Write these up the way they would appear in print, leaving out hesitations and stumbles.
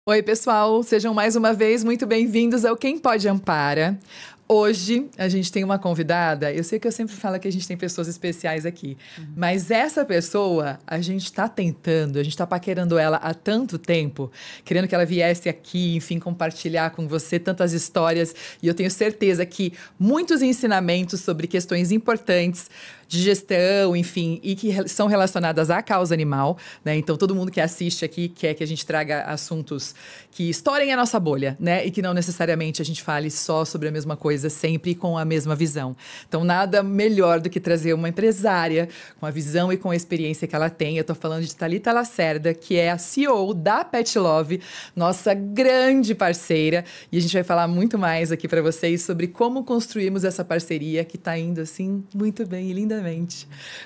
Oi, pessoal, sejam mais uma vez muito bem-vindos ao Quem Pode Ampara. Hoje a gente tem uma convidada, eu sei que eu sempre falo que a gente tem pessoas especiais aqui, mas essa pessoa, a gente está paquerando ela há tanto tempo, querendo que ela viesse aqui, enfim, compartilhar com você tantas histórias, e eu tenho certeza que muitos ensinamentos sobre questões importantes de gestão, enfim, e que são relacionadas à causa animal, né? Então, todo mundo que assiste aqui quer que a gente traga assuntos que estourem a nossa bolha, né? E que não necessariamente a gente fale só sobre a mesma coisa, sempre com a mesma visão. Então, nada melhor do que trazer uma empresária com a visão e com a experiência que ela tem. Eu tô falando de Thalita Lacerda, que é a CEO da Pet Love, nossa grande parceira. E a gente vai falar muito mais aqui para vocês sobre como construímos essa parceria que tá indo, assim, muito bem e lindamente.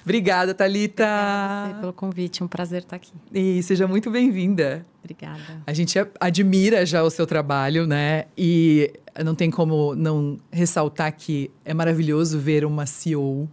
Obrigada, Thalita. Obrigada a você pelo convite, um prazer estar aqui. E seja muito bem-vinda. Obrigada. A gente admira já o seu trabalho, né? E não tem como não ressaltar que é maravilhoso ver uma CEO,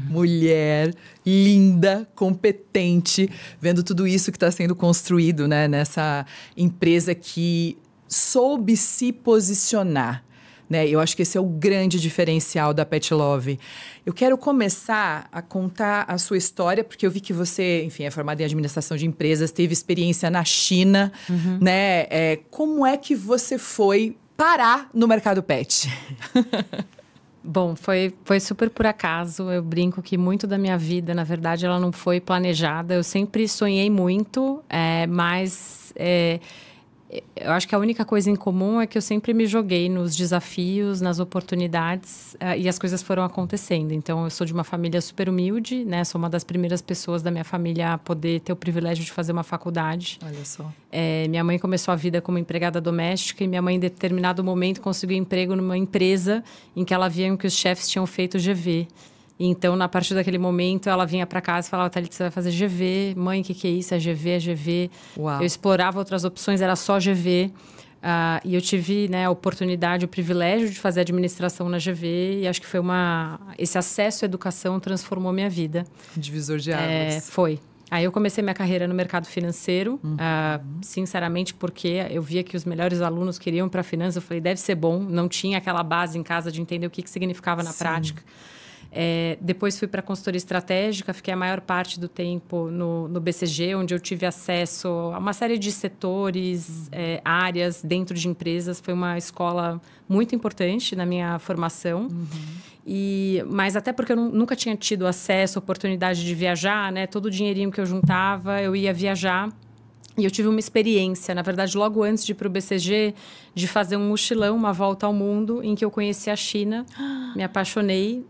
mulher, linda, competente, vendo tudo isso que está sendo construído, né? Nessa empresa que soube se posicionar. Né? Eu acho que esse é o grande diferencial da Pet Love. Eu quero começar a contar a sua história, porque eu vi que você, enfim, é formada em administração de empresas, teve experiência na China, né? Como é que você foi parar no mercado pet? Bom, foi super por acaso. Eu brinco que muito da minha vida, na verdade, ela não foi planejada. Eu sempre sonhei muito, mas... eu acho que a única coisa em comum é que eu sempre me joguei nos desafios, nas oportunidades, e as coisas foram acontecendo. Então, eu sou de uma família super humilde, né? Sou uma das primeiras pessoas da minha família a poder ter o privilégio de fazer uma faculdade. Olha só. Minha mãe começou a vida como empregada doméstica e minha mãe, em determinado momento, conseguiu emprego numa empresa em que ela via que os chefes tinham feito GV. Então, a partir daquele momento, ela vinha para casa e falava: Thalita, você vai fazer GV. Mãe, o que é isso? É GV, é GV. Uau. Eu explorava outras opções, era só GV. E eu tive, né, a oportunidade, o privilégio de fazer administração na GV. E acho que foi esse acesso à educação transformou minha vida. Divisor de águas. Foi. Aí eu comecei minha carreira no mercado financeiro, sinceramente, porque eu via que os melhores alunos queriam ir para finanças. Eu falei, deve ser bom. Não tinha aquela base em casa de entender o que significava na prática. Depois fui para a consultoria estratégica, fiquei a maior parte do tempo no BCG, onde eu tive acesso a uma série de setores, áreas dentro de empresas. Foi uma escola muito importante na minha formação. Mas até porque eu nunca tinha tido acesso, oportunidade de viajar, né? Todo o dinheirinho que eu juntava, eu ia viajar. E eu tive uma experiência, na verdade, logo antes de ir para o BCG, de fazer um mochilão, uma volta ao mundo, em que eu conheci a China, me apaixonei,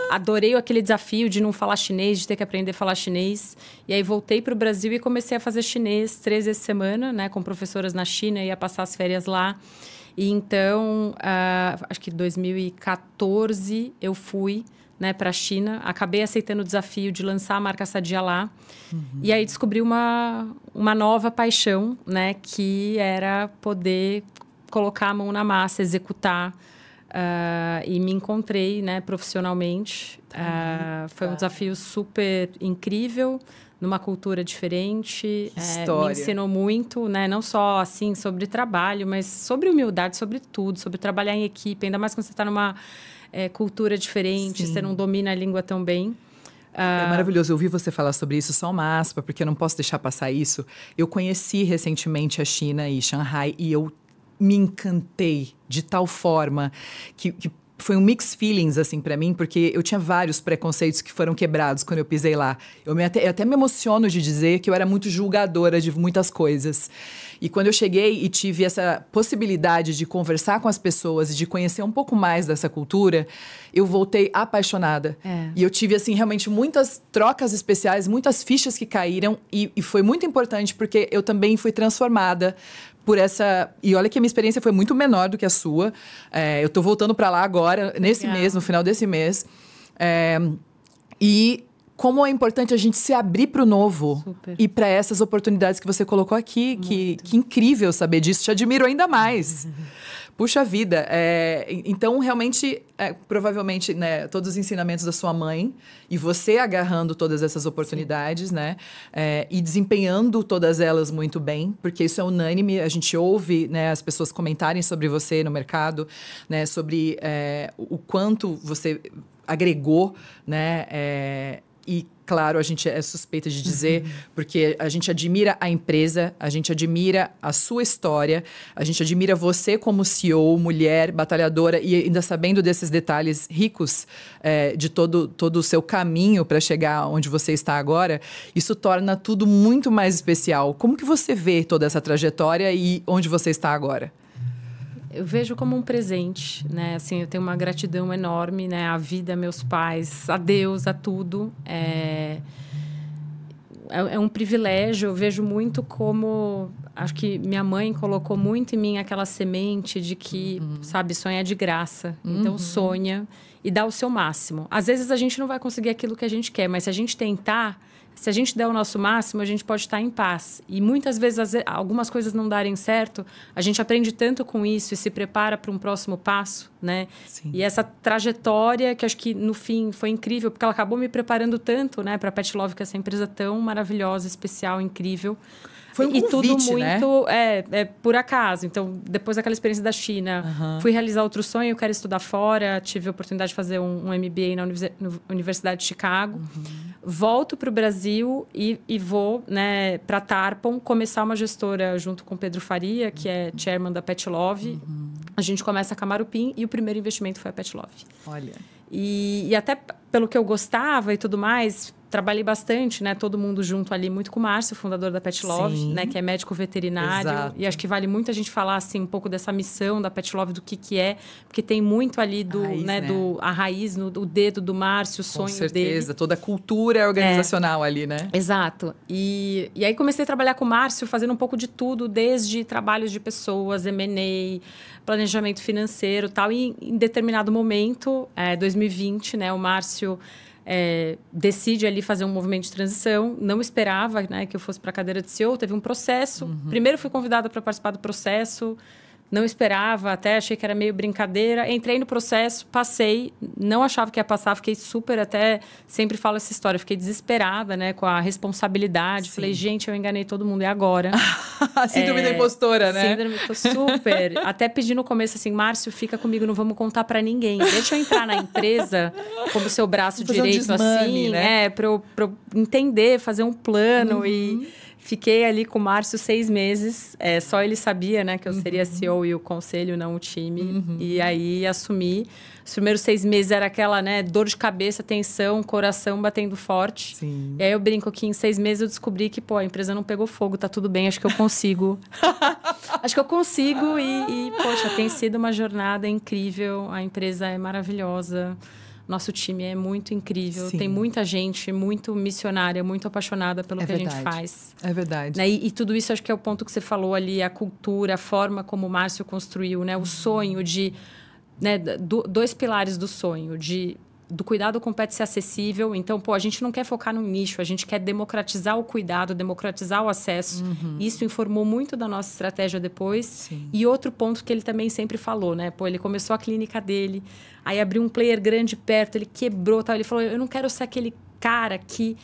adorei aquele desafio de não falar chinês, de ter que aprender a falar chinês. E aí voltei para o Brasil e comecei a fazer chinês 3 vezes por semana, né, com professoras na China, ia passar as férias lá. E então, acho que em 2014 eu fui, né, para a China, acabei aceitando o desafio de lançar a marca Sadia lá. E aí descobri uma nova paixão, né, que era poder colocar a mão na massa, executar. E me encontrei, né, profissionalmente. Foi um desafio super incrível, numa cultura diferente. Me ensinou muito, né, não só assim sobre trabalho, mas sobre humildade, sobre tudo, sobre trabalhar em equipe, ainda mais quando você está numa cultura diferente, Sim. Você não domina a língua tão bem. É maravilhoso. Eu ouvi você falar sobre isso, só uma aspa, porque eu não posso deixar passar isso. Eu conheci recentemente a China e Xangai e eu me encantei de tal forma que foi um mixed feelings, assim, pra mim, porque eu tinha vários preconceitos que foram quebrados quando eu pisei lá. Eu até me emociono de dizer que eu era muito julgadora de muitas coisas. E quando eu cheguei e tive essa possibilidade de conversar com as pessoas e de conhecer um pouco mais dessa cultura, eu voltei apaixonada. E eu tive, assim, realmente muitas trocas especiais, muitas fichas que caíram. E foi muito importante porque eu também fui transformada por essa... E olha que a minha experiência foi muito menor do que a sua. Eu tô voltando para lá agora, nesse mês, no final desse mês. E como é importante a gente se abrir para o novo. Super. E para essas oportunidades que você colocou aqui. Que incrível saber disso. Te admiro ainda mais. Puxa vida. Então, realmente, provavelmente, né, todos os ensinamentos da sua mãe e você agarrando todas essas oportunidades, né, e desempenhando todas elas muito bem, porque isso é unânime. A gente ouve, né, as pessoas comentarem sobre você no mercado, né, sobre o quanto você agregou, né, e, claro, a gente é suspeita de dizer, porque a gente admira a empresa, a gente admira a sua história, a gente admira você como CEO, mulher, batalhadora, e ainda sabendo desses detalhes ricos de todo o seu caminho para chegar onde você está agora, isso torna tudo muito mais especial. Como que você vê toda essa trajetória e onde você está agora? Eu vejo como um presente, né? Assim, eu tenho uma gratidão enorme, né? À vida, a meus pais, a Deus, a tudo. É um privilégio. Eu vejo muito como... Acho que minha mãe colocou muito em mim aquela semente de que, sabe, sonha de graça. Então, sonha e dá o seu máximo. Às vezes, a gente não vai conseguir aquilo que a gente quer, mas se a gente tentar... Se a gente der o nosso máximo, a gente pode estar em paz. E muitas vezes, algumas coisas não darem certo, a gente aprende tanto com isso e se prepara para um próximo passo, né? Sim. E essa trajetória, que acho que no fim foi incrível, porque ela acabou me preparando tanto, né, para a Pet Love, que é essa empresa tão maravilhosa, especial, incrível. Foi um convite, tudo muito né? Por acaso. Então, depois daquela experiência da China, fui realizar outro sonho, eu quero estudar fora, tive a oportunidade de fazer um MBA na Universidade de Chicago. Volto para o Brasil e vou, né, para a Tarpon começar uma gestora junto com o Pedro Faria, que é chairman da Pet Love. A gente começa a Camarupim e o primeiro investimento foi a Pet Love. Olha. E até pelo que eu gostava e tudo mais, trabalhei bastante, né? Todo mundo junto ali, muito com o Márcio, fundador da Pet Love, né? Que é médico veterinário. Exato. E acho que vale muito a gente falar, assim, um pouco dessa missão da Pet Love, do que é. Porque tem muito ali a raiz, o dedo do Márcio, o sonho dele. Com certeza. Toda a cultura organizacional ali, né? Exato. E aí comecei a trabalhar com o Márcio, fazendo um pouco de tudo, desde trabalhos de pessoas, M&A, planejamento financeiro e tal. E em determinado momento, 2020, né? O Márcio... decide ali fazer um movimento de transição. Não esperava, né, que eu fosse para a cadeira de CEO. Teve um processo. Primeiro fui convidada para participar do processo. Não esperava, até achei que era meio brincadeira. Entrei no processo, passei. Não achava que ia passar. Fiquei super, até sempre falo essa história. Fiquei desesperada, né, com a responsabilidade. Sim. Falei, gente, eu enganei todo mundo, e agora? A síndrome da impostora, né? Síndrome, tô super. Até pedi no começo assim, Márcio, fica comigo, não vamos contar pra ninguém. Deixa eu entrar na empresa como seu braço direito, assim, né? Pra eu entender, fazer um plano. E fiquei ali com o Márcio 6 meses. Só ele sabia, né, que eu seria CEO e o conselho, não o time. E aí assumi. Os primeiros 6 meses era aquela, né, dor de cabeça, tensão, coração batendo forte. Sim. E aí eu brinco que em 6 meses eu descobri que, a empresa não pegou fogo, tá tudo bem, acho que eu consigo. Acho que eu consigo poxa, tem sido uma jornada incrível, a empresa é maravilhosa. Nosso time é muito incrível. Sim. Tem muita gente muito missionária, muito apaixonada pelo que verdade. a gente faz. É verdade. Né? E tudo isso, acho que é o ponto que você falou ali, a cultura, a forma como o Márcio construiu, né? O sonho de... Né? 2 pilares do sonho, do cuidado com o pet ser acessível. Então, a gente não quer focar num nicho, a gente quer democratizar o cuidado, democratizar o acesso. Isso informou muito da nossa estratégia depois. Sim. E outro ponto que ele também sempre falou, né? Ele começou a clínica dele, aí abriu um player grande perto, ele quebrou, tal. Ele falou, eu não quero ser aquele cara que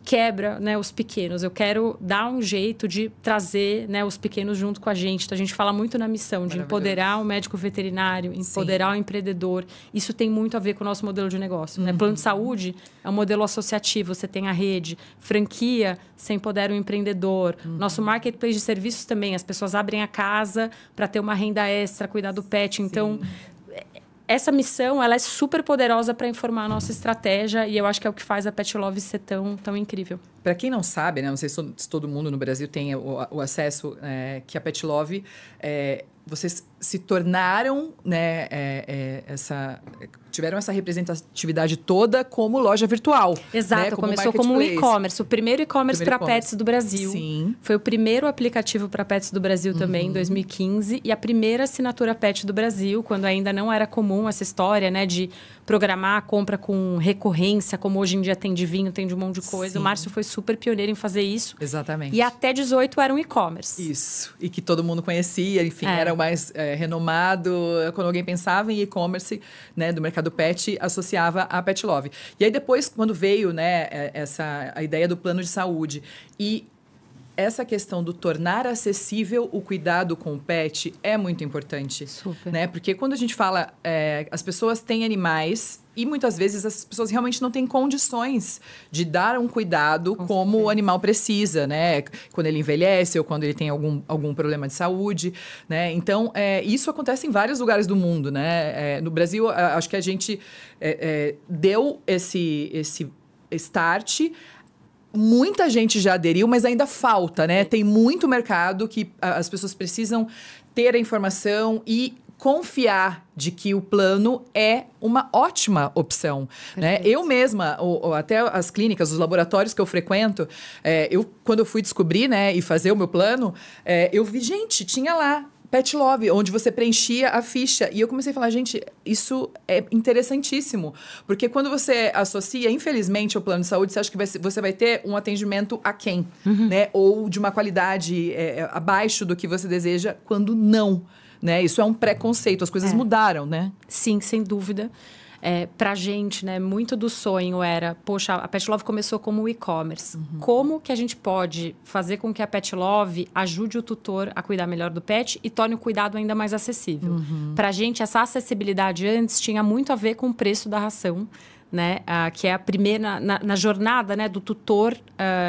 quebra, né, os pequenos. Eu quero dar um jeito de trazer, né, os pequenos junto com a gente. Então, a gente fala muito na missão de empoderar o médico veterinário, empoderar o empreendedor. Isso tem muito a ver com o nosso modelo de negócio. Né? Plano de saúde é um modelo associativo. Você tem a rede. Franquia, você empodera o empreendedor. Nosso marketplace de serviços também. As pessoas abrem a casa para ter uma renda extra, cuidar do pet. Então... Essa missão, ela é super poderosa para informar a nossa estratégia e eu acho que é o que faz a Pet Love ser tão incrível. Para quem não sabe, né, não sei se todo mundo no Brasil tem o acesso, que a Pet Love, vocês se tornaram, né, tiveram essa representatividade toda como loja virtual. Exato, né, começou como um e-commerce. O primeiro e-commerce para pets do Brasil. Sim. Foi o primeiro aplicativo para pets do Brasil também, em 2015. E a primeira assinatura pet do Brasil, quando ainda não era comum essa história, né, de programar a compra com recorrência, como hoje em dia tem de vinho, tem de um monte de coisa. Sim. O Márcio foi super pioneiro em fazer isso. Exatamente. E até 18 era um e-commerce. Isso. E que todo mundo conhecia, enfim, era o mais renomado. Quando alguém pensava em e-commerce, né, do mercado pet, associava a Pet Love. E aí depois, quando veio, né, a ideia do plano de saúde e essa questão do tornar acessível o cuidado com o pet é muito importante. Super. Né? Porque quando a gente fala, as pessoas têm animais e muitas vezes as pessoas realmente não têm condições de dar um cuidado como o animal precisa, né? Quando ele envelhece ou quando ele tem algum problema de saúde, né? Então, isso acontece em vários lugares do mundo, né? No Brasil, acho que a gente deu esse start. Muita gente já aderiu, mas ainda falta, né? Tem muito mercado que as pessoas precisam ter a informação e confiar de que o plano é uma ótima opção, né? Eu mesma, ou até as clínicas, os laboratórios que eu frequento, quando eu fui descobrir, né, e fazer o meu plano, eu vi, gente, tinha lá Pet Love, onde você preenchia a ficha. E eu comecei a falar, gente, isso é interessantíssimo. Porque quando você associa, infelizmente, ao plano de saúde, você acha que você vai ter um atendimento aquém, né? Ou de uma qualidade abaixo do que você deseja, quando não. Né? Isso é um preconceito, as coisas mudaram, né? Sim, sem dúvida. Pra gente, né, muito do sonho era, poxa, a Pet Love começou como e-commerce. Como que a gente pode fazer com que a Pet Love ajude o tutor a cuidar melhor do pet e torne o cuidado ainda mais acessível? Pra gente, essa acessibilidade antes tinha muito a ver com o preço da ração, né? Que é a primeira, na jornada, né, do tutor,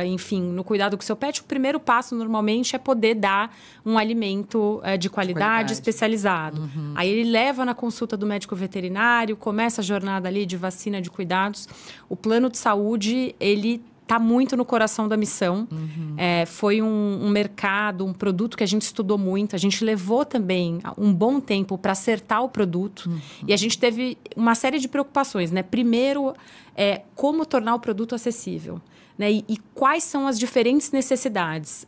enfim, no cuidado com o seu pet, o primeiro passo normalmente é poder dar um alimento de qualidade especializado. Aí ele leva na consulta do médico veterinário, começa a jornada ali de vacina, de cuidados. O plano de saúde, ele está muito no coração da missão. Foi um mercado, um produto que a gente estudou muito. A gente levou também um bom tempo para acertar o produto. E a gente teve uma série de preocupações, né? Primeiro, como tornar o produto acessível. Né? E quais são as diferentes necessidades.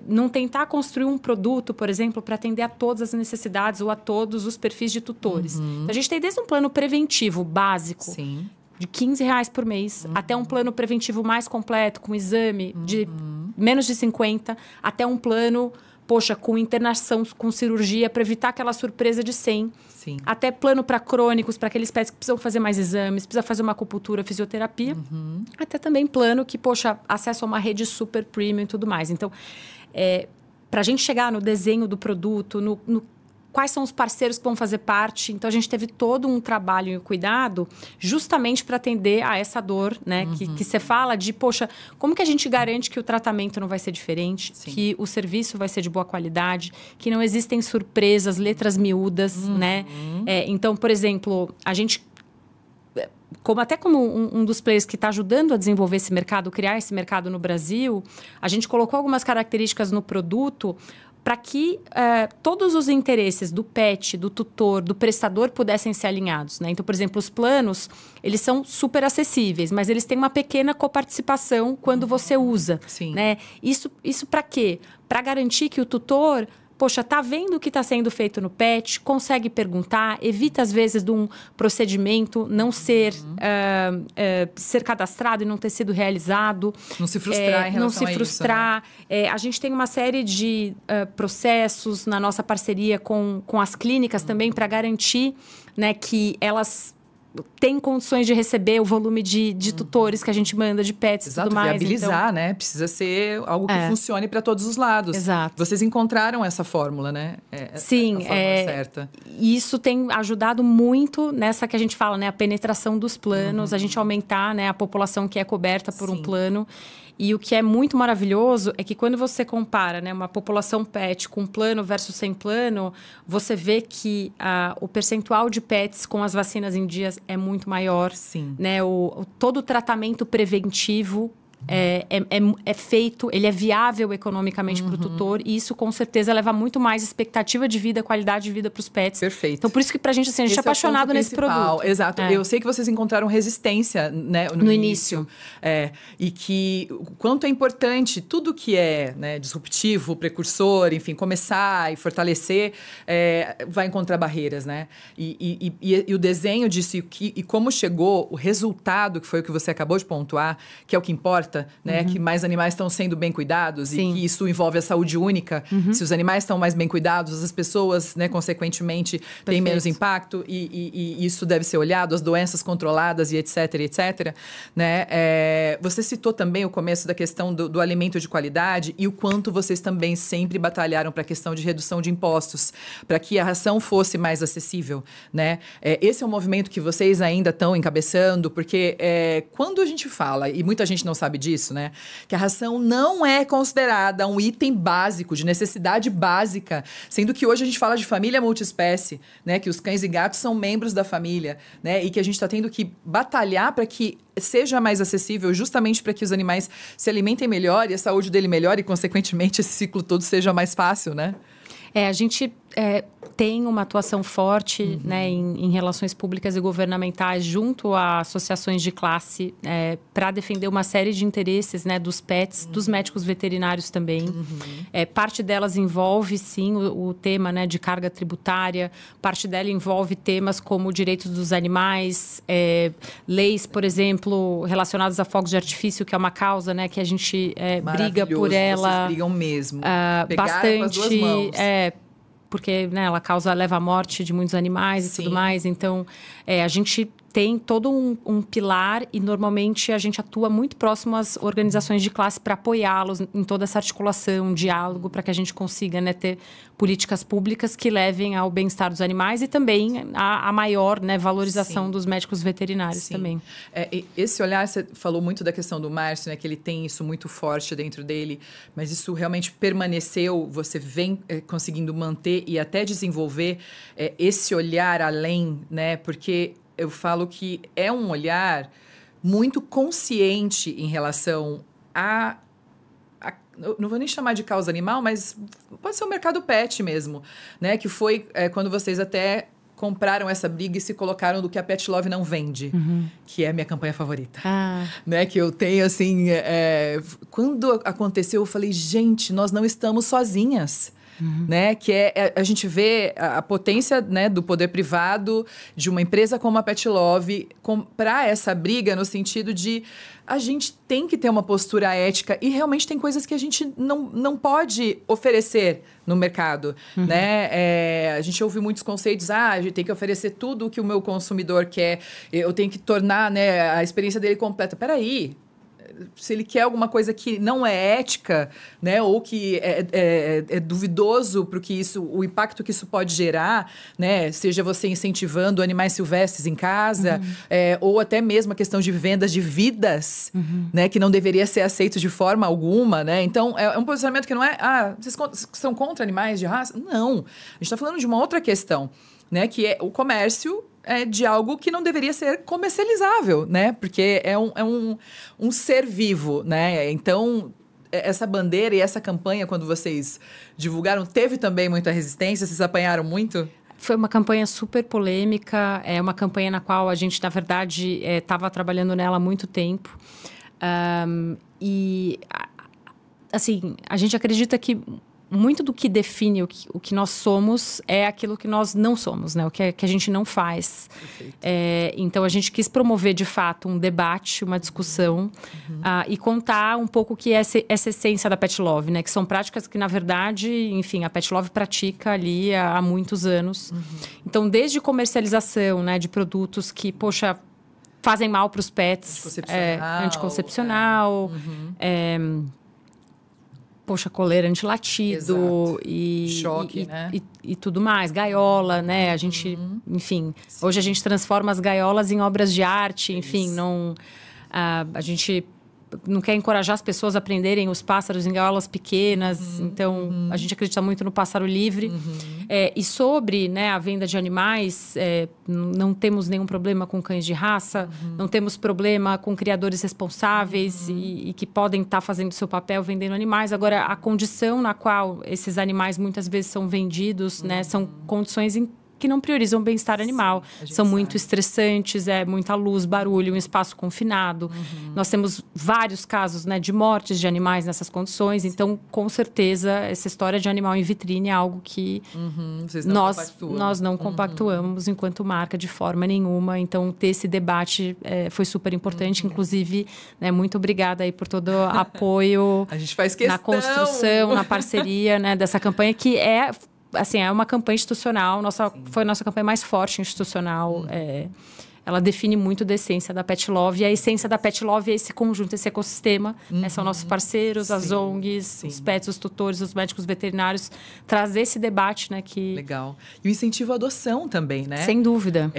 Não tentar construir um produto, por exemplo, para atender a todas as necessidades ou a todos os perfis de tutores. Então, a gente tem desde um plano preventivo básico. Sim. De R$15 por mês, até um plano preventivo mais completo, com exame de menos de 50, até um plano, poxa, com internação, com cirurgia, para evitar aquela surpresa de 100. Sim. Até plano para crônicos, para aqueles pets que precisam fazer mais exames, precisa fazer uma acupuntura, fisioterapia. Até também plano que, poxa, acesso a uma rede super premium e tudo mais. Então, para a gente chegar no desenho do produto, quais são os parceiros que vão fazer parte. Então, a gente teve todo um trabalho e cuidado justamente para atender a essa dor, né? Que você fala de, poxa, como que a gente garante que o tratamento não vai ser diferente, que o serviço vai ser de boa qualidade, que não existem surpresas, letras miúdas, né? Então, por exemplo, a gente... Como um dos players que está ajudando a desenvolver esse mercado, criar esse mercado no Brasil, a gente colocou algumas características no produto para que todos os interesses do pet, do tutor, do prestador pudessem ser alinhados, né? Então, por exemplo, os planos, eles são super acessíveis, mas eles têm uma pequena coparticipação quando você usa. Sim. Né? Isso para quê? Para garantir que o tutor... Poxa, tá vendo o que está sendo feito no pet, consegue perguntar, evita às vezes de um procedimento não ser cadastrado e não ter sido realizado. Não se frustrar em relação não se a frustrar. isso, né? A gente tem uma série de processos na nossa parceria com as clínicas também para garantir, né, que elas tem condições de receber o volume de tutores que a gente manda, de pets e tudo mais. Viabilizar, então, né? Precisa ser algo que funcione para todos os lados. Exato. Vocês encontraram essa fórmula, né? Sim. A fórmula certa. E isso tem ajudado muito nessa que a gente fala, né? A penetração dos planos, a gente aumentar, né, a população que é coberta por um plano. E o que é muito maravilhoso é que quando você compara, né, uma população pet com plano versus sem plano, você vê que o percentual de pets com as vacinas em dias é muito maior. Sim. Né? Todo o tratamento preventivo é feito, ele é viável economicamente para o tutor, e isso com certeza leva muito mais expectativa de vida, qualidade de vida para os pets. Perfeito. Então, por isso que pra gente, assim, a gente é apaixonado nesse produto. Exato. Eu sei que vocês encontraram resistência, né, no início. E que o quanto é importante tudo que é, né, disruptivo, precursor, enfim, começar e fortalecer, vai encontrar barreiras, né? E o desenho disso e como chegou, o resultado, que foi o que você acabou de pontuar, que é o que importa, né? Que mais animais estão sendo bem cuidados. Sim. E que isso envolve a saúde única. Se os animais estão mais bem cuidados, as pessoas, né, consequentemente, têm menos impacto e isso deve ser olhado, as doenças controladas e etc, etc. Né? Você citou também o começo da questão do alimento de qualidade e o quanto vocês também sempre batalharam para a questão de redução de impostos, para que a ração fosse mais acessível, né? Esse é um movimento que vocês ainda estão encabeçando, porque quando a gente fala, e muita gente não sabe disso, né? Que a ração não é considerada um item básico, de necessidade básica, sendo que hoje a gente fala de família multiespécie, né? Que os cães e gatos são membros da família, né? E que a gente está tendo que batalhar para que seja mais acessível, justamente para que os animais se alimentem melhor e a saúde dele melhore e, consequentemente, esse ciclo todo seja mais fácil, né? A gente tem uma atuação forte, né, em relações públicas e governamentais junto a associações de classe para defender uma série de interesses, né, dos pets, dos médicos veterinários também. Parte delas envolve, sim, o tema, né, de carga tributária. Parte dela envolve temas como direitos dos animais, leis, por exemplo, relacionadas a fogos de artifício, que é uma causa, né, que a gente briga por ela. Vocês brigam mesmo. Bastante. Com as duas mãos. Porque, né, ela leva à morte de muitos animais e tudo mais. Então, a gente tem todo um pilar e, normalmente, a gente atua muito próximo às organizações de classe para apoiá-los em toda essa articulação, diálogo, para que a gente consiga, né, ter políticas públicas que levem ao bem-estar dos animais e também a maior, né, valorização dos médicos veterinários também. Esse olhar, você falou muito da questão do Márcio, né, que ele tem isso muito forte dentro dele, mas isso realmente permaneceu, você vem conseguindo manter e até desenvolver esse olhar além, né, porque eu falo que é um olhar muito consciente em relação não vou nem chamar de causa animal, mas pode ser o mercado pet mesmo, né? Que foi quando vocês até compraram essa briga e se colocaram do que a Pet Love não vende, que é a minha campanha favorita. Né? Que eu tenho, assim... quando aconteceu, eu falei, gente, nós não estamos sozinhas. Né? Que a gente vê a potência, né, do poder privado de uma empresa como a Pet Love comprar essa briga no sentido de a gente tem que ter uma postura ética e realmente tem coisas que a gente não pode oferecer no mercado, né? A gente ouve muitos conceitos, a gente tem que oferecer tudo o que o meu consumidor quer, eu tenho que tornar, né, a experiência dele completa. Peraí, se ele quer alguma coisa que não é ética, né, ou que é duvidoso para o impacto que isso pode gerar, né, seja você incentivando animais silvestres em casa, ou até mesmo a questão de vendas de vidas, né, que não deveria ser aceito de forma alguma, né? Então, é um posicionamento que não é, vocês são contra animais de raça? Não. A gente está falando de uma outra questão, né, que é o comércio de algo que não deveria ser comercializável, né? Porque é um ser vivo, né? Então, essa bandeira e essa campanha, quando vocês divulgaram, teve também muita resistência? Vocês apanharam muito? Foi uma campanha super polêmica, uma campanha na qual a gente, na verdade, estava trabalhando nela há muito tempo. Assim, a gente acredita que muito do que define o que nós somos é aquilo que nós não somos, né? O que a gente não faz. Então, a gente quis promover, de fato, um debate, uma discussão e contar um pouco o que é essa essência da Pet Love, né? Que são práticas que, na verdade, enfim, a Pet Love pratica ali há muitos anos. Então, desde comercialização, né, de produtos que, poxa, fazem mal para os pets. Anticoncepcional. Poxa, coleira antilatido choque, né? E tudo mais, gaiola, né? A gente, enfim, hoje a gente transforma as gaiolas em obras de arte, enfim, a gente não quer encorajar as pessoas a aprenderem os pássaros em gaiolas pequenas. Então, a gente acredita muito no pássaro livre. E sobre, né, a venda de animais, não temos nenhum problema com cães de raça, não temos problema com criadores responsáveis e que podem estar fazendo o seu papel vendendo animais. Agora, a condição na qual esses animais muitas vezes são vendidos, né, são condições que não priorizam o bem-estar animal. São muito estressantes, muita luz, barulho, um espaço confinado. Nós temos vários casos, né, de mortes de animais nessas condições. Então, com certeza, essa história de animal em vitrine é algo que nós não compactuamos enquanto marca de forma nenhuma. Então, ter esse debate foi super importante. Inclusive, né, muito obrigada aí por todo o apoio a gente faz questão. Na construção, na parceria, né, dessa campanha que assim, é uma campanha institucional, foi a nossa campanha mais forte institucional. Ela define muito da essência da Pet Love. E a essência da Pet Love é esse conjunto, esse ecossistema. São nossos parceiros, as ONGs, os pets, os tutores, os médicos veterinários. Trazer esse debate, né? Legal. E o incentivo à adoção também, né? Sem dúvida.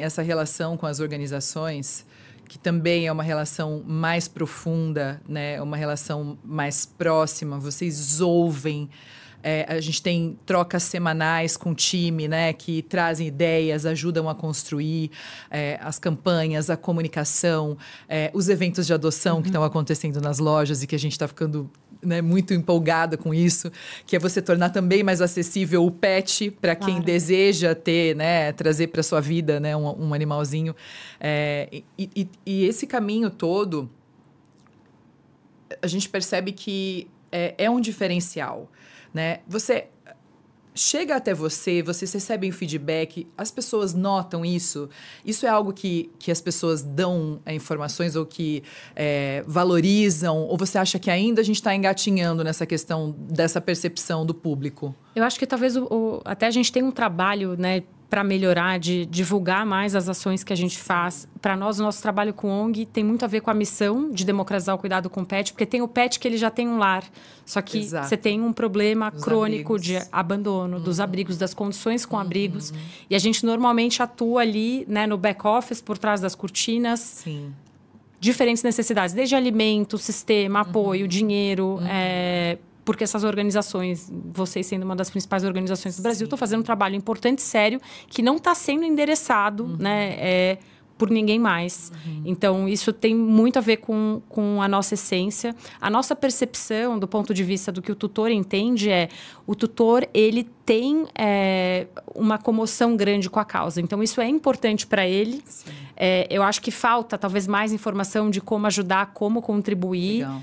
Essa relação com as organizações, que também é uma relação mais profunda, né? Uma relação mais próxima. Vocês ouvem. A gente tem trocas semanais com o time, né, que trazem ideias, ajudam a construir as campanhas, a comunicação, os eventos de adoção que estão acontecendo nas lojas e que a gente está ficando, né, muito empolgada com isso, que é você tornar também mais acessível o pet para quem deseja ter, né, trazer para sua vida, né, um animalzinho. E esse caminho todo, a gente percebe que é um diferencial. Né? Você chega até vocês recebem feedback, as pessoas notam isso? Isso é algo que as pessoas dão informações ou que valorizam? Ou você acha que ainda a gente está engatinhando nessa questão dessa percepção do público? Eu acho que talvez até a gente tem um trabalho, né, para melhorar, de divulgar mais as ações que a gente faz. Para nós, o nosso trabalho com ONG tem muito a ver com a missão de democratizar o cuidado com o pet, porque tem o pet que ele já tem um lar. Só que você tem um problema crônico de abandono, dos abrigos, das condições com abrigos. E a gente normalmente atua ali, né, no back-office, por trás das cortinas. Sim. Diferentes necessidades, desde alimento, sistema, apoio, dinheiro, porque essas organizações, vocês sendo uma das principais organizações do Brasil, estão fazendo um trabalho importante e sério que não está sendo endereçado, né, por ninguém mais. Então, isso tem muito a ver com a nossa essência. A nossa percepção, do ponto de vista do que o tutor entende, o tutor, ele tem uma comoção grande com a causa. Então, isso é importante para ele. Eu acho que falta, talvez, mais informação de como ajudar, como contribuir. Legal.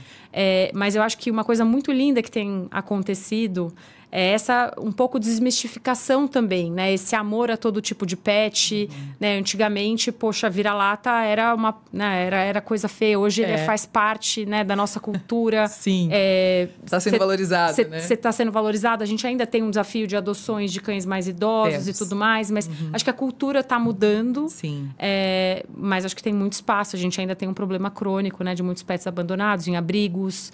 Mas eu acho que uma coisa muito linda que tem acontecido é essa um pouco desmistificação também, né? Esse amor a todo tipo de pet, né? Antigamente, poxa, vira-lata era era coisa feia. Hoje ele faz parte, né, da nossa cultura. Sim. Está sendo valorizado, né? Você está sendo valorizado. A gente ainda tem um desafio de adoções de cães mais idosos e tudo mais, mas acho que a cultura está mudando. Sim. Mas acho que tem muito espaço. A gente ainda tem um problema crônico, né, de muitos pets abandonados em abrigos.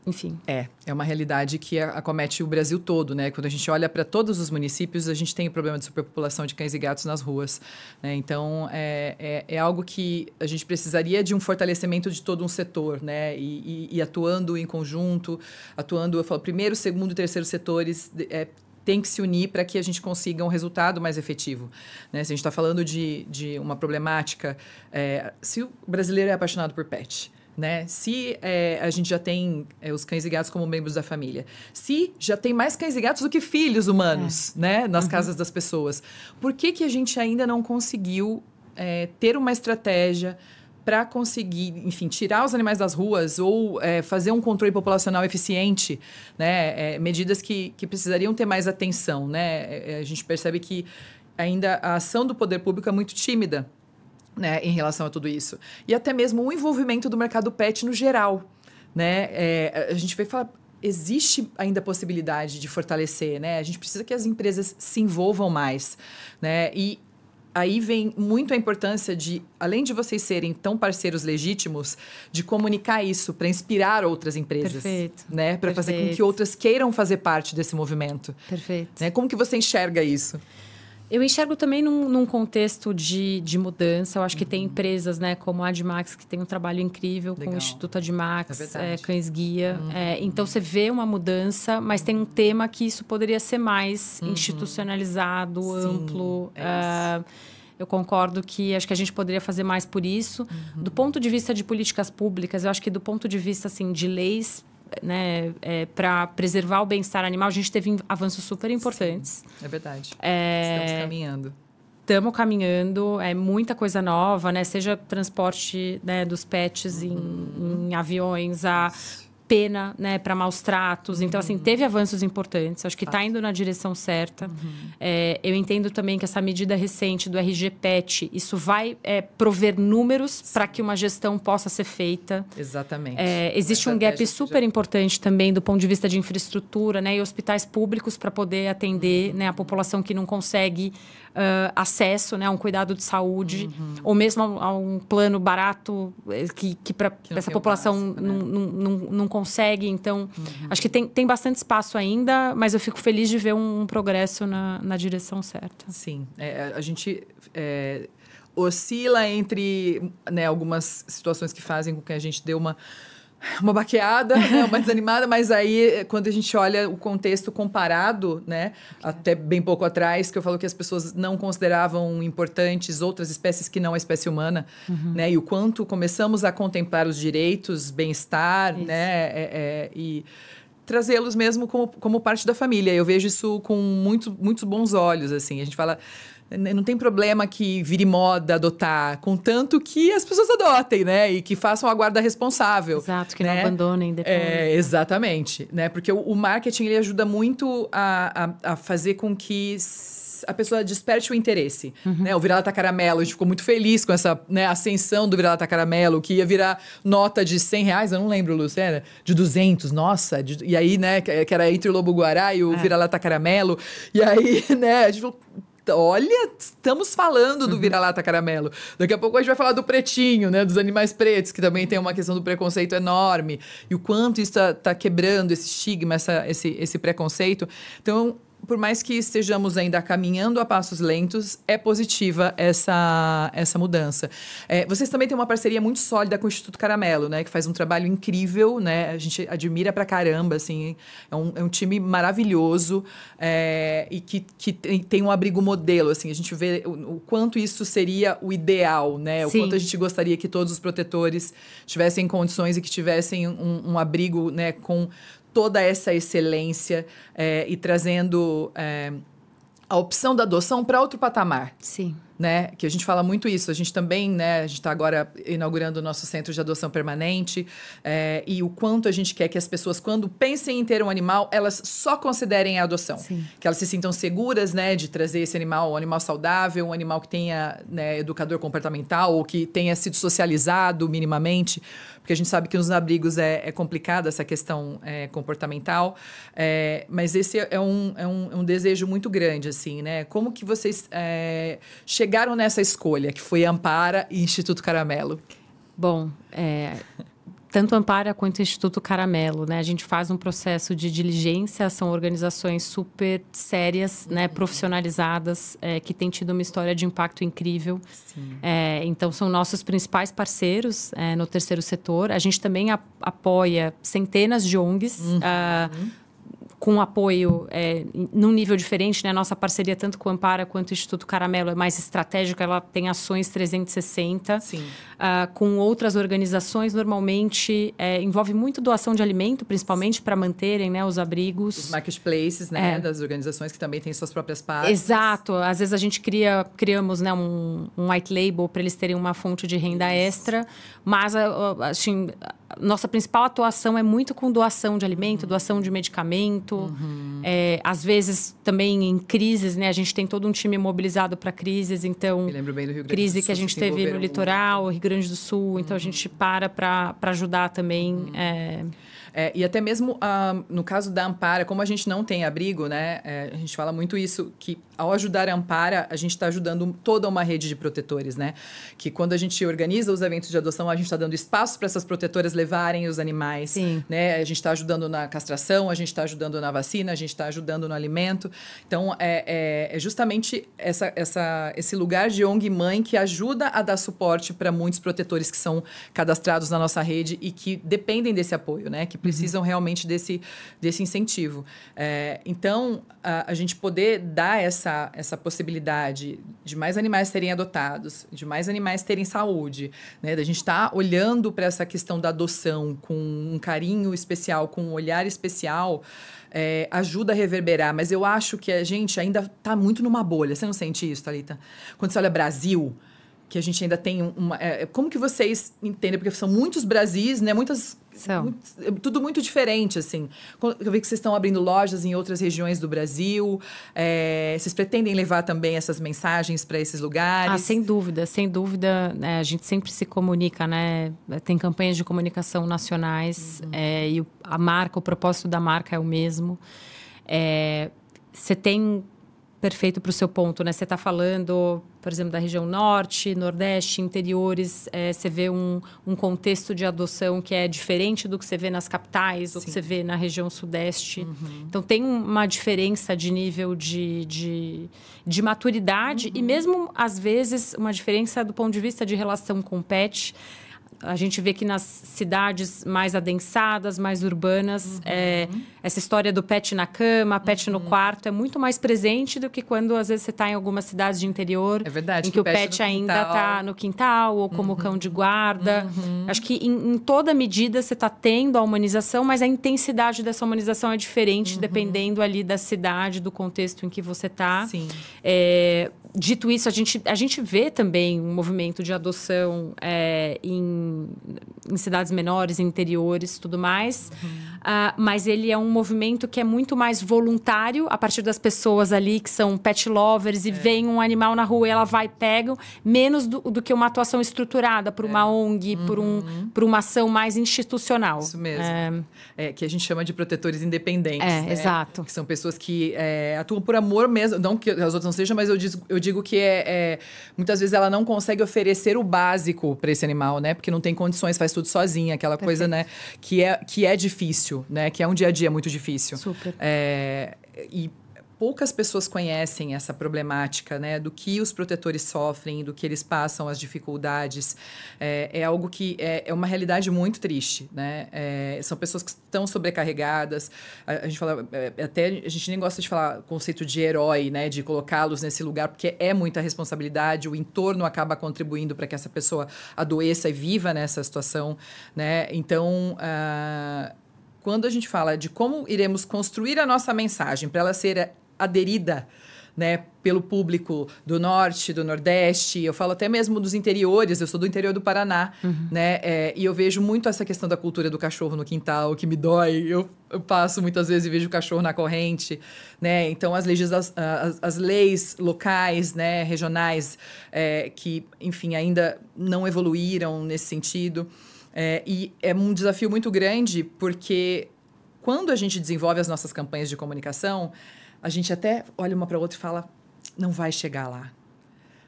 Enfim. É uma realidade que acomete o Brasil todo, né? Quando a gente olha para todos os municípios, a gente tem o problema de superpopulação de cães e gatos nas ruas, né? Então, é algo que a gente precisaria de um fortalecimento de todo um setor, né? E atuando em conjunto, eu falo, primeiro, segundo e terceiro setores tem que se unir para que a gente consiga um resultado mais efetivo, né? Se a gente está falando de uma problemática, se o brasileiro é apaixonado por pet, né? Se a gente já tem os cães e gatos como membros da família, se já tem mais cães e gatos do que filhos humanos, né? Nas casas das pessoas, por que a gente ainda não conseguiu ter uma estratégia para conseguir, enfim, tirar os animais das ruas ou fazer um controle populacional eficiente, né? Medidas que precisariam ter mais atenção, né? A gente percebe que ainda a ação do poder público é muito tímida, né, em relação a tudo isso. E até mesmo o envolvimento do mercado pet no geral, né? A gente vai falar, existe ainda a possibilidade de fortalecer, né? A gente precisa que as empresas se envolvam mais, né? E aí vem muito a importância de, além de vocês serem tão parceiros legítimos, de comunicar isso para inspirar outras empresas. Perfeito. Né? Para fazer com que outras queiram fazer parte desse movimento. Perfeito. Né? Como que você enxerga isso? Eu enxergo também num contexto de mudança. Eu acho que tem empresas, né, como a Admax, que tem um trabalho incrível com o Instituto Admax, Cães Guia. Então, você vê uma mudança, mas tem um tema que isso poderia ser mais institucionalizado, amplo. Eu concordo que acho que a gente poderia fazer mais por isso. Do ponto de vista de políticas públicas, eu acho que do ponto de vista assim, de leis, né, para preservar o bem-estar animal, a gente teve avanços super importantes. Sim, é verdade. Estamos caminhando. Estamos caminhando, é muita coisa nova, né? Seja transporte, né, dos pets em aviões, a pena, né, para maus tratos. Então, assim, teve avanços importantes. Acho que está indo na direção certa. Eu entendo também que essa medida recente do RG Pet, isso vai prover números para que uma gestão possa ser feita. Exatamente. Existe um gap super importante também do ponto de vista de infraestrutura, né, e hospitais públicos para poder atender, né, a população que não consegue acesso, né, a um cuidado de saúde, ou mesmo a um plano barato que para essa população não consegue. Então, acho que tem bastante espaço ainda, mas eu fico feliz de ver um progresso na direção certa. Sim. A gente oscila entre, né, algumas situações que fazem com que a gente dê uma baqueada, né, uma desanimada, mas aí, quando a gente olha o contexto comparado, né, até bem pouco atrás, que eu falo que as pessoas não consideravam importantes outras espécies que não a espécie humana, né, e o quanto começamos a contemplar os direitos, bem-estar, né, e trazê-los mesmo como parte da família. Eu vejo isso com muitos bons olhos, assim. A gente fala, não tem problema que vire moda adotar, contanto que as pessoas adotem, né? E que façam a guarda responsável. Exato, que né? não abandonem depois. Exatamente, né? Porque o marketing, ele ajuda muito a fazer com que a pessoa desperte o interesse, né? O Vira-Lata Caramelo, a gente ficou muito feliz com essa, né, ascensão do Vira-Lata Caramelo, que ia virar nota de R$100, eu não lembro, Luciana, de 200, nossa, e aí, né, que era entre o Lobo-Guará e o Vira-Lata Caramelo, e aí, né, a gente falou, olha, estamos falando do Vira-Lata Caramelo. Daqui a pouco a gente vai falar do pretinho, né? Dos animais pretos, que também tem uma questão do preconceito enorme. E o quanto isso tá quebrando esse estigma, esse preconceito. Então, por mais que estejamos ainda caminhando a passos lentos, é positiva essa mudança. Vocês também têm uma parceria muito sólida com o Instituto Caramelo, né? Que faz um trabalho incrível, né? A gente admira pra caramba, assim. É um time maravilhoso e que tem um abrigo modelo, assim. A gente vê o quanto isso seria o ideal, né? O quanto a gente gostaria que todos os protetores tivessem condições e que tivessem um abrigo, né? Com toda essa excelência e trazendo a opção da adoção para outro patamar. Sim. Né? Que a gente fala muito isso. A gente também, né? A gente está agora inaugurando o nosso centro de adoção permanente e o quanto a gente quer que as pessoas, quando pensem em ter um animal, elas só considerem a adoção. Sim. Que elas se sintam seguras, né? De trazer esse animal, um animal saudável, um animal que tenha, né, educador comportamental ou que tenha sido socializado minimamente. Porque a gente sabe que nos abrigos é complicada essa questão comportamental. Mas esse é um desejo muito grande, assim, né? Como que vocês chegaram nessa escolha, que foi Ampara e Instituto Caramelo? Bom, tanto Ampara quanto Instituto Caramelo, né? A gente faz um processo de diligência, são organizações super sérias, né? Profissionalizadas, que têm tido uma história de impacto incrível. Então, são nossos principais parceiros no terceiro setor. A gente também apoia centenas de ONGs, com apoio num nível diferente, né? A nossa parceria, tanto com o Ampara quanto o Instituto Caramelo, é mais estratégica, ela tem ações 360. Sim. Com outras organizações, normalmente envolve muito doação de alimento, principalmente para manterem, né, os abrigos. Os marketplaces, né? Das organizações que também têm suas próprias páginas. Exato. Às vezes a gente criamos, né, um white label para eles terem uma fonte de renda extra, mas assim, nossa principal atuação é muito com doação de alimento, doação de medicamento. Às vezes também em crises, né? A gente tem todo um time mobilizado para crises, então... Me lembro bem do Rio Grande do Sul. Crise que a gente teve no litoral, Rio Grande do Sul. Então a gente para ajudar também. E até mesmo no caso da Ampara, como a gente não tem abrigo, né? A gente fala muito isso, que ao ajudar a Ampara, a gente está ajudando toda uma rede de protetores, né? Que quando a gente organiza os eventos de adoção, a gente está dando espaço para essas protetoras levarem os animais. Sim. Né? A gente está ajudando na castração, a gente está ajudando na vacina, a gente está ajudando no alimento. Então, é justamente esse lugar de ONG mãe que ajuda a dar suporte para muitos protetores que são cadastrados na nossa rede e que dependem desse apoio, né? Que precisam realmente desse incentivo. Então, a gente poder dar essa possibilidade de mais animais serem adotados, de mais animais terem saúde, né? Da gente estar olhando para essa questão da adoção com um carinho especial, com um olhar especial, ajuda a reverberar. Mas eu acho que a gente ainda está muito numa bolha. Você não sente isso, Thalita? Quando você olha Brasil, que a gente ainda tem uma... como que vocês entendem? Porque são muitos Brasis, né? Tudo muito diferente, assim. Eu vi que vocês estão abrindo lojas em outras regiões do Brasil. Vocês pretendem levar também essas mensagens para esses lugares? Sem dúvida, sem dúvida. A gente sempre se comunica, né? Tem campanhas de comunicação nacionais e a marca, o propósito da marca é o mesmo. Você tem... Perfeito para o seu ponto, né? Você está falando, por exemplo, da região norte, nordeste, interiores. Você vê um contexto de adoção que é diferente do que você vê nas capitais, do que você vê na região sudeste. Então, tem uma diferença de nível de maturidade e mesmo, às vezes, uma diferença do ponto de vista de relação com o pet. A gente vê que nas cidades mais adensadas, mais urbanas, essa história do pet na cama, pet no quarto, é muito mais presente do que quando, às vezes, você está em algumas cidades de interior. É verdade. Em que o pet ainda está no quintal ou como cão de guarda. Acho que, em toda medida, você está tendo a humanização, mas a intensidade dessa humanização é diferente, dependendo ali da cidade, do contexto em que você está. Sim. Dito isso, a gente vê também um movimento de adoção em cidades menores, em interiores, tudo mais. Mas ele é um movimento que é muito mais voluntário, a partir das pessoas ali que são pet lovers e veem um animal na rua e ela vai e pega, menos do que uma atuação estruturada por uma ONG, por uma ação mais institucional. Isso mesmo. Que a gente chama de protetores independentes. Né? Exato. Que são pessoas que atuam por amor mesmo, não que as outras não sejam, mas eu digo que muitas vezes ela não consegue oferecer o básico para esse animal, né? Porque não tem condições, faz tudo sozinha, aquela coisa, né? Que é difícil, né? Que é um dia a dia muito difícil. Super. E poucas pessoas conhecem essa problemática, né? Do que os protetores sofrem, do que eles passam, as dificuldades. É algo que é uma realidade muito triste, né? São pessoas que estão sobrecarregadas. A gente fala... até a gente nem gosta de falar conceito de herói, né? De colocá-los nesse lugar, porque é muita responsabilidade. O entorno acaba contribuindo para que essa pessoa adoeça e viva nessa situação, né? Então... quando a gente fala de como iremos construir a nossa mensagem para ela ser aderida, né, pelo público do norte, do nordeste, eu falo até mesmo dos interiores, eu sou do interior do Paraná, né, e eu vejo muito essa questão da cultura do cachorro no quintal, que me dói, eu passo muitas vezes e vejo o cachorro na corrente, né, então as leis locais, né, regionais, que, enfim, ainda não evoluíram nesse sentido. E é um desafio muito grande, porque quando a gente desenvolve as nossas campanhas de comunicação, a gente até olha uma para a outra e fala, não vai chegar lá.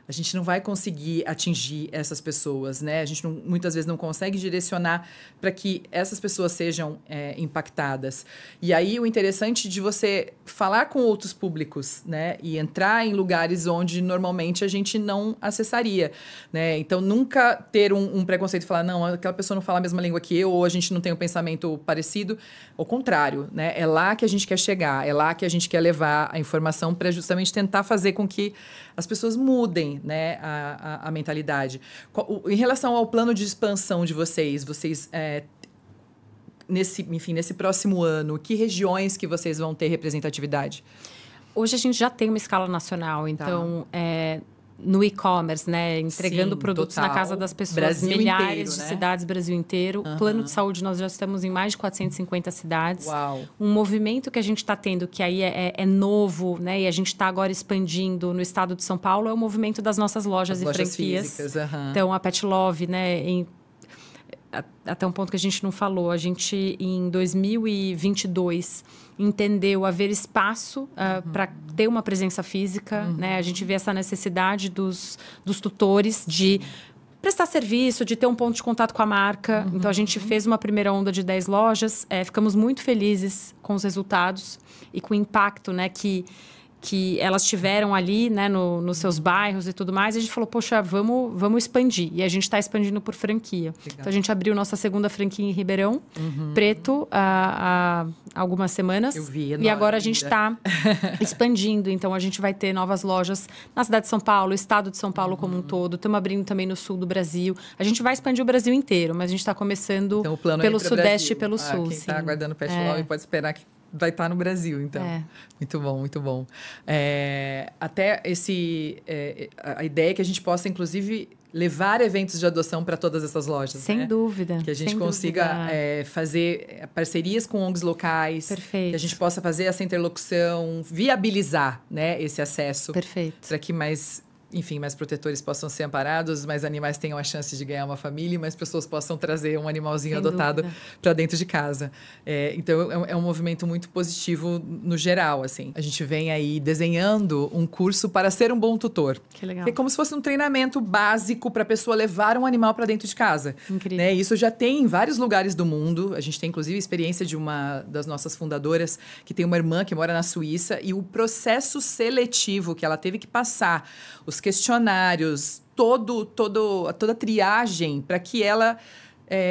A gente não vai conseguir atingir essas pessoas, né? A gente muitas vezes não consegue direcionar para que essas pessoas sejam impactadas. E aí o interessante de você falar com outros públicos, né? E entrar em lugares onde normalmente a gente não acessaria, né? Então nunca ter um preconceito e falar, não, aquela pessoa não fala a mesma língua que eu, ou a gente não tem um pensamento parecido. Ao contrário, né? É lá que a gente quer chegar, é lá que a gente quer levar a informação para justamente tentar fazer com que as pessoas mudem, né, a mentalidade. Em relação ao plano de expansão de vocês nesse próximo ano, que regiões que vocês vão ter representatividade? Hoje a gente já tem uma escala nacional, então no e-commerce, né, entregando produtos na casa das pessoas, Brasil milhares inteiro, de né? cidades, Brasil inteiro. Plano de saúde, nós já estamos em mais de 450 cidades. Uau. Um movimento que a gente está tendo, que aí é novo, né, e a gente está agora expandindo no estado de São Paulo, é o movimento das nossas lojas e franquias. Físicas, Então, a Pet Love, né, até um ponto que a gente não falou, a gente em 2022 entendeu haver espaço para ter uma presença física, né? A gente vê essa necessidade dos tutores de prestar serviço, de ter um ponto de contato com a marca. Então, a gente fez uma primeira onda de 10 lojas. Ficamos muito felizes com os resultados e com o impacto, né, que elas tiveram ali, né, nos seus bairros e tudo mais. E a gente falou, poxa, vamos expandir. E a gente está expandindo por franquia. Legal. Então, a gente abriu nossa segunda franquia em Ribeirão Preto há algumas semanas. Eu vi, e agora a gente está expandindo. Então, a gente vai ter novas lojas na cidade de São Paulo, estado de São Paulo como um todo. Estamos abrindo também no sul do Brasil. A gente vai expandir o Brasil inteiro, mas a gente está começando então, pelo Sudeste e pelo Sul. Quem está aguardando o festival e pode esperar que vai estar no Brasil, então. Muito bom, muito bom. Até a ideia é que a gente possa, inclusive, levar eventos de adoção para todas essas lojas. Sem dúvida. Que a gente consiga fazer parcerias com ONGs locais. Perfeito. Que a gente possa fazer essa interlocução, viabilizar, né, esse acesso. Perfeito. Para que mais protetores possam ser amparados, mais animais tenham a chance de ganhar uma família e mais pessoas possam trazer um animalzinho adotado para dentro de casa. Então, é um movimento muito positivo no geral, assim. A gente vem aí desenhando um curso para ser um bom tutor. Que legal. É como se fosse um treinamento básico para a pessoa levar um animal para dentro de casa. Incrível. Né? Isso já tem em vários lugares do mundo. A gente tem, inclusive, experiência de uma das nossas fundadoras, que tem uma irmã que mora na Suíça, e o processo seletivo que ela teve que passar, os questionários, toda a triagem para que ela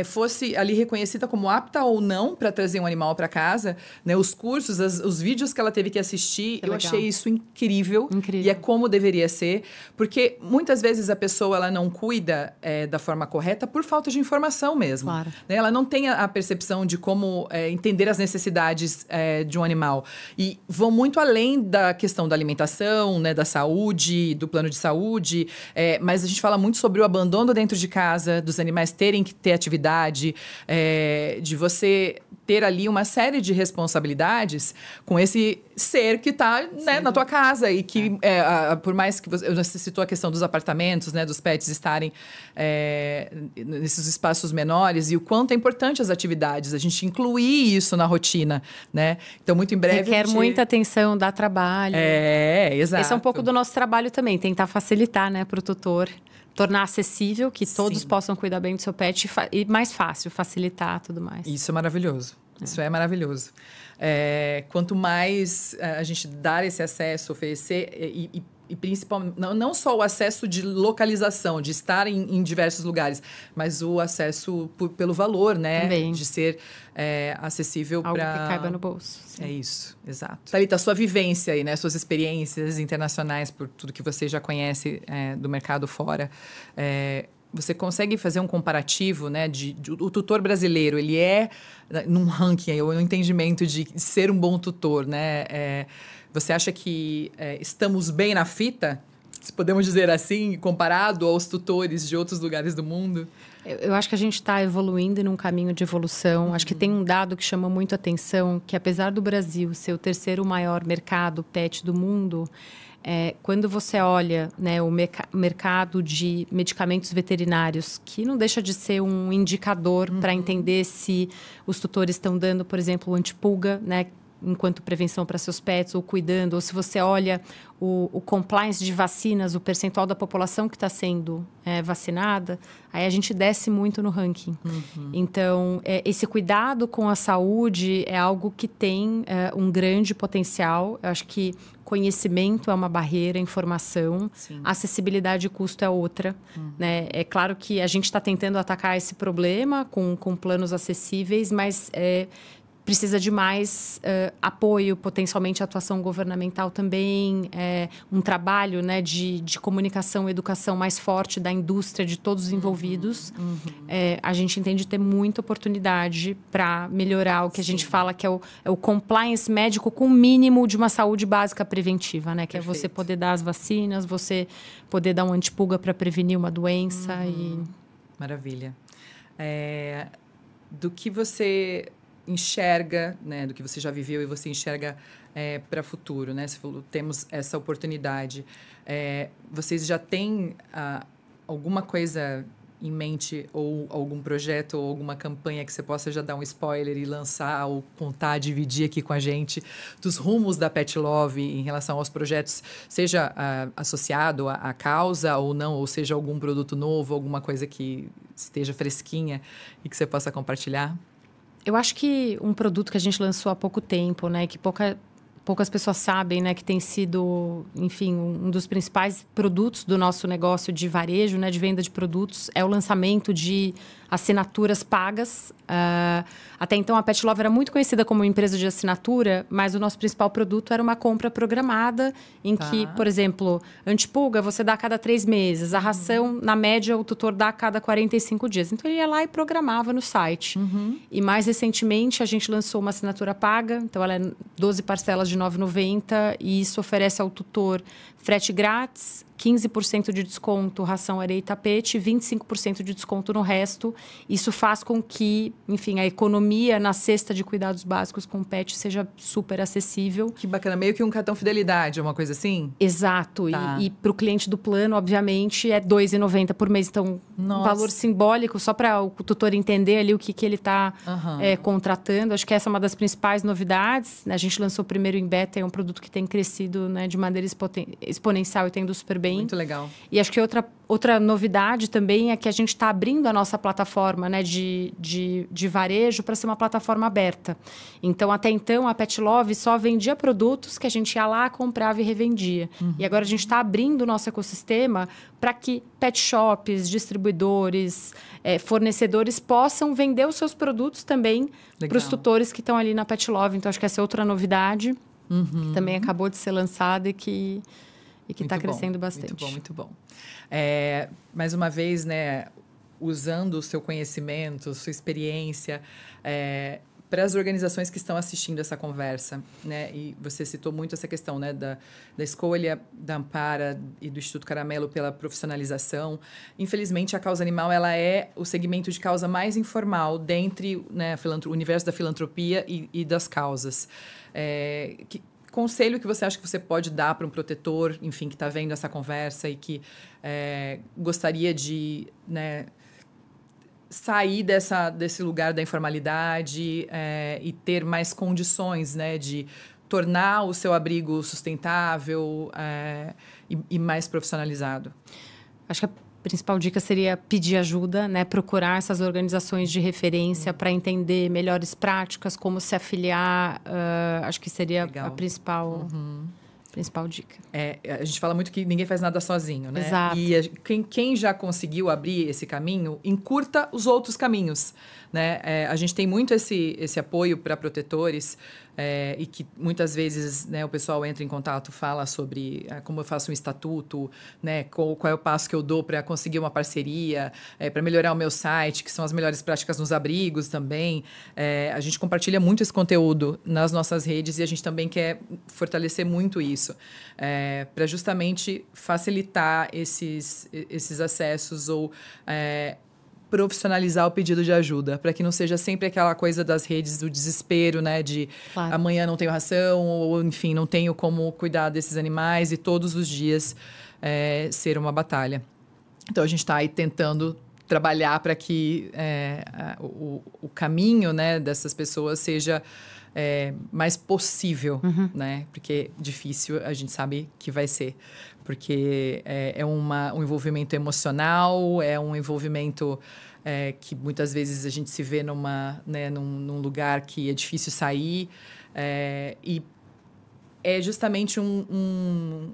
fosse ali reconhecida como apta ou não para trazer um animal para casa, né? Os cursos, os vídeos que ela teve que assistir, eu achei isso incrível. E é como deveria ser, porque muitas vezes a pessoa ela não cuida da forma correta por falta de informação mesmo. Claro. Né? Ela não tem a percepção de como entender as necessidades de um animal. E vão muito além da questão da alimentação, né? Da saúde, do plano de saúde, mas a gente fala muito sobre o abandono dentro de casa, dos animais terem que ter atividade, de você ter ali uma série de responsabilidades com esse ser que está, né, na tua casa e que, por mais que você citou a questão dos apartamentos, né, dos pets estarem nesses espaços menores e o quanto é importante as atividades, a gente incluir isso na rotina, né? Então, muito em breve... Requer muita atenção, dá trabalho. Exato. Esse é um pouco do nosso trabalho também, tentar facilitar, né, para o tutor. Tornar acessível, que todos possam cuidar bem do seu pet e mais fácil, facilitar tudo mais. Isso é maravilhoso. Isso é maravilhoso. Quanto mais a gente dar esse acesso, oferecer e principalmente, não só o acesso de localização, de estar em diversos lugares, mas o acesso pelo valor, né? Também. De ser acessível para... Algo que caiba no bolso. Sim. É isso, exato. Thalita, a sua vivência aí, né? Suas experiências internacionais, por tudo que você já conhece do mercado fora, você consegue fazer um comparativo, né? O tutor brasileiro, ele num ranking, ou no entendimento de ser um bom tutor, né? Você acha que estamos bem na fita, se podemos dizer assim, comparado aos tutores de outros lugares do mundo? Eu acho que a gente está evoluindo num caminho de evolução. Acho que tem um dado que chama muito atenção, que apesar do Brasil ser o terceiro maior mercado pet do mundo, quando você olha, né, o mercado de medicamentos veterinários, que não deixa de ser um indicador para entender se os tutores estão dando, por exemplo, antipulga, né, enquanto prevenção para seus pets, ou cuidando, ou se você olha o compliance de vacinas, o percentual da população que está sendo vacinada, aí a gente desce muito no ranking. Então, esse cuidado com a saúde é algo que tem um grande potencial. Eu acho que conhecimento é uma barreira, informação. Sim. Acessibilidade e custo é outra. Né? É claro que a gente está tentando atacar esse problema com planos acessíveis, mas precisa de mais apoio, potencialmente atuação governamental também, um trabalho, né, de comunicação e educação mais forte da indústria, de todos os envolvidos. A gente entende ter muita oportunidade para melhorar o que a gente fala que é o compliance médico com o mínimo de uma saúde básica preventiva, né? Que Perfeito. É você poder dar as vacinas, você poder dar um antipulga para prevenir uma doença. Maravilha. Do que você enxerga, né, do que você já viveu e você enxerga para o futuro, né? Você falou, temos essa oportunidade. Vocês já têm alguma coisa em mente ou algum projeto ou alguma campanha que você possa já dar um spoiler e lançar ou contar, dividir aqui com a gente dos rumos da Pet Love em relação aos projetos, seja associado à causa ou não, ou seja algum produto novo, alguma coisa que esteja fresquinha e que você possa compartilhar? Eu acho que um produto que a gente lançou há pouco tempo, né, que poucas pessoas sabem, né, que tem sido, enfim, um dos principais produtos do nosso negócio de varejo, né, de venda de produtos, é o lançamento de assinaturas pagas. Até então, a Pet Love era muito conhecida como uma empresa de assinatura, mas o nosso principal produto era uma compra programada, em que, por exemplo, antipulga você dá a cada 3 meses, a ração, na média, o tutor dá a cada 45 dias. Então, ele ia lá e programava no site. E mais recentemente, a gente lançou uma assinatura paga, então ela é 12 parcelas de R$ 9,90 e isso oferece ao tutor frete grátis, 15% de desconto, ração, areia e tapete, 25% de desconto no resto. Isso faz com que, enfim, a economia na cesta de cuidados básicos com pet seja super acessível. Que bacana, meio que um cartão fidelidade, uma coisa assim? Exato, Tá. E para o cliente do plano, obviamente, é R$ 2,90 por mês. Então, um valor simbólico, só para o tutor entender ali o que ele está contratando. Acho que essa é uma das principais novidades. A gente lançou primeiro em beta, é um produto que tem crescido, né, de maneira exponencial e tem indo super bem. Muito legal. E acho que outra novidade também é que a gente está abrindo a nossa plataforma, né, de varejo para ser uma plataforma aberta. Então, até então, a Pet Love só vendia produtos que a gente ia lá, comprava e revendia. E agora a gente está abrindo o nosso ecossistema para que pet shops, distribuidores, fornecedores possam vender os seus produtos também para os tutores que estão ali na Pet Love. Então, acho que essa é outra novidade que também acabou de ser lançada e que está crescendo bastante. Muito bom, muito bom. Mais uma vez, né, usando o seu conhecimento, sua experiência, para as organizações que estão assistindo essa conversa, né? E você citou muito essa questão, né, da escolha da Ampara e do Instituto Caramelo pela profissionalização. Infelizmente, a causa animal ela é o segmento de causa mais informal dentre, né, o universo da filantropia e das causas. Conselho que você acha que você pode dar para um protetor, enfim, que está vendo essa conversa e que gostaria de, né, sair desse lugar da informalidade e ter mais condições, né, de tornar o seu abrigo sustentável e mais profissionalizado? Acho que a principal dica seria pedir ajuda, né? Procurar essas organizações de referência para entender melhores práticas, como se afiliar. Acho que seria a principal dica. A gente fala muito que ninguém faz nada sozinho, né? Exato. E quem já conseguiu abrir esse caminho, encurta os outros caminhos, né? A gente tem muito esse apoio para protetores e que muitas vezes, né, o pessoal entra em contato, fala sobre como eu faço um estatuto, né, qual é o passo que eu dou para conseguir uma parceria, para melhorar o meu site, que são as melhores práticas nos abrigos também. A gente compartilha muito esse conteúdo nas nossas redes e a gente também quer fortalecer muito isso, para justamente facilitar esses acessos ou profissionalizar o pedido de ajuda, para que não seja sempre aquela coisa das redes do desespero, né, de amanhã não tenho ração, ou enfim, não tenho como cuidar desses animais, e todos os dias ser uma batalha. Então, a gente está aí tentando trabalhar para que o caminho, né, dessas pessoas seja mais possível, né? Porque difícil a gente sabe que vai ser. Porque um envolvimento emocional, é um envolvimento que muitas vezes a gente se vê num lugar que é difícil sair. E é justamente um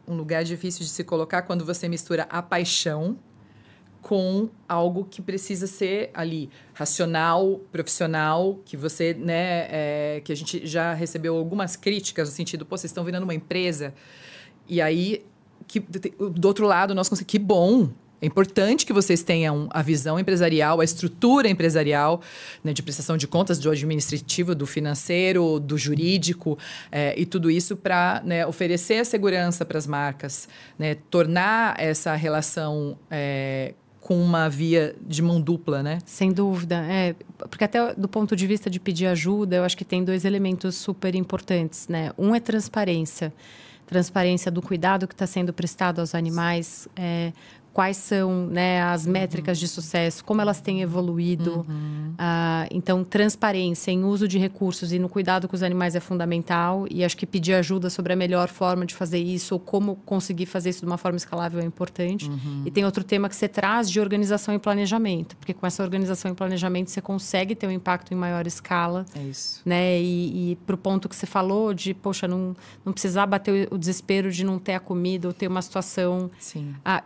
lugar difícil de se colocar quando você mistura a paixão com algo que precisa ser ali racional, profissional, que você, né, que a gente já recebeu algumas críticas no sentido, pô, vocês estão virando uma empresa. E aí, do outro lado, nós conseguimos, que bom, é importante que vocês tenham a visão empresarial, a estrutura empresarial, né, de prestação de contas, do administrativo, do financeiro, do jurídico, e tudo isso para, né, oferecer a segurança para as marcas, né, tornar essa relação com uma via de mão dupla, né? Sem dúvida. Porque até do ponto de vista de pedir ajuda, eu acho que tem 2 elementos super importantes, né? Um é transparência. Transparência do cuidado que está sendo prestado aos animais, quais são, né, as métricas de sucesso, como elas têm evoluído. Então, transparência em uso de recursos e no cuidado com os animais é fundamental. E acho que pedir ajuda sobre a melhor forma de fazer isso ou como conseguir fazer isso de uma forma escalável é importante. E tem outro tema que você traz de organização e planejamento. Porque com essa organização e planejamento você consegue ter um impacto em maior escala. É isso. Né? E pro ponto que você falou de, poxa, não precisar bater o desespero de não ter a comida ou ter uma situação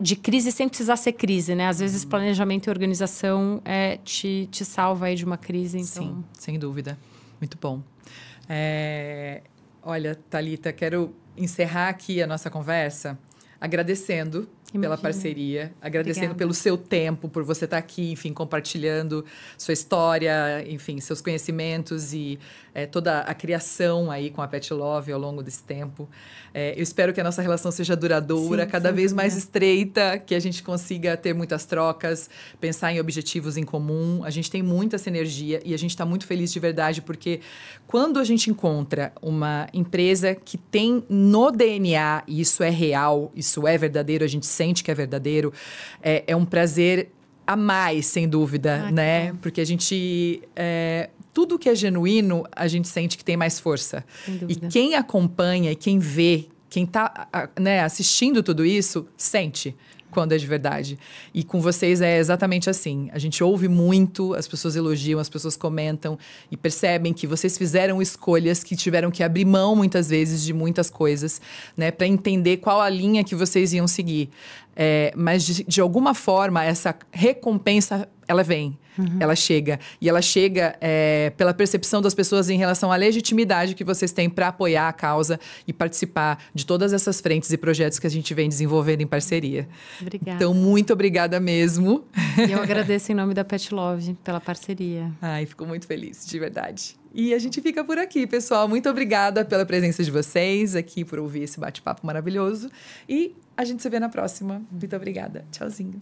de crise sem precisar ser crise, né? Às vezes planejamento e organização te salva aí de uma crise. Então... Sim, sem dúvida. Muito bom. Olha, Thalita, quero encerrar aqui a nossa conversa agradecendo pela parceria, agradecendo pelo seu tempo, por você estar aqui, enfim, compartilhando sua história, enfim, seus conhecimentos e toda a criação aí com a Pet Love ao longo desse tempo. Eu espero que a nossa relação seja duradoura, cada vez mais estreita, que a gente consiga ter muitas trocas, pensar em objetivos em comum. A gente tem muita essa energia e a gente está muito feliz de verdade, porque quando a gente encontra uma empresa que tem no DNA, e isso é real, isso é verdadeiro, a gente sente que é verdadeiro, é um prazer a mais, sem dúvida, né? Porque a gente... tudo que é genuíno, a gente sente que tem mais força. E quem acompanha e quem vê, quem está assistindo tudo isso, sente quando é de verdade. E com vocês é exatamente assim. A gente ouve muito, as pessoas elogiam, as pessoas comentam e percebem que vocês fizeram escolhas que tiveram que abrir mão, muitas vezes, de muitas coisas, né? Para entender qual a linha que vocês iam seguir. Mas, de alguma forma, essa recompensa, ela vem. Ela chega. E ela chega pela percepção das pessoas em relação à legitimidade que vocês têm para apoiar a causa e participar de todas essas frentes e projetos que a gente vem desenvolvendo em parceria. Obrigada. Então, muito obrigada mesmo. Eu agradeço em nome da Pet Love pela parceria. Ai, fico muito feliz, de verdade. E a gente fica por aqui, pessoal. Muito obrigada pela presença de vocês aqui, por ouvir esse bate-papo maravilhoso. E a gente se vê na próxima. Muito obrigada. Tchauzinho.